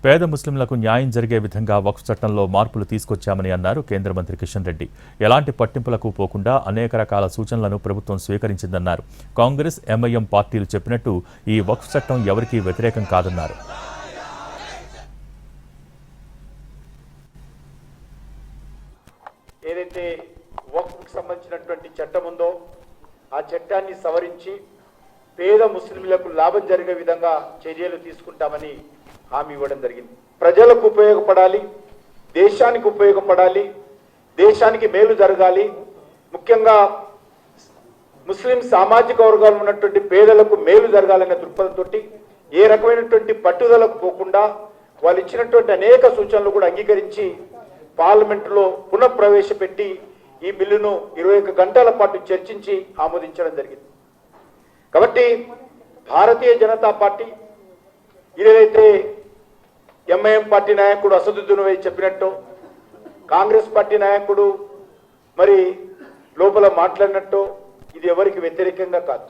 పేద ముస్లింలకు న్యాయం జరిగే విధంగా వక్ఫ్ చట్టంలో మార్పులు తీసుకొచ్చామని అన్నారు కేంద్ర మంత్రి కిషన్ రెడ్డి. ఎలాంటి పట్టింపులకు పోకుండా అనేక రకాల సూచనలను ప్రభుత్వం స్వీకరించిందన్నారు. కాంగ్రెస్, ఎంఐఎం పార్టీలు చెప్పినట్టు ఈ వక్ఫ్ చట్టం ఎవరికీ వ్యతిరేకం కాదన్నారు. ఏదైతే వక్ఫ్కి సంబంధించినటువంటి చట్టం ఉందో ఆ చట్టాన్ని సవరించి పేద ముస్లింలకు లాభం జరిగే విధంగా చర్యలు తీసుకుంటామని హామీ ఇవ్వడం జరిగింది. ప్రజలకు ఉపయోగపడాలి, దేశానికి ఉపయోగపడాలి, దేశానికి మేలు జరగాలి. ముఖ్యంగా ముస్లిం సామాజిక వర్గాలు ఉన్నటువంటి పేదలకు మేలు జరగాలనే దృక్పథంతో ఏ రకమైనటువంటి పట్టుదలకు పోకుండా వాళ్ళు ఇచ్చినటువంటి అనేక సూచనలు కూడా అంగీకరించి పార్లమెంటులో పునఃప్రవేశపెట్టి ఈ బిల్లును 21 గంటల పాటు చర్చించి ఆమోదించడం జరిగింది. కాబట్టి భారతీయ జనతా పార్టీ ఏదైతే ఎంఐఎం పార్టీ నాయకుడు అసదుద్దీన్ ఓవైసీ చెప్పినట్టు, కాంగ్రెస్ పార్టీ నాయకుడు మరి లోపల మాట్లాడినట్టు ఇది ఎవరికి వ్యతిరేకంగా కాదు.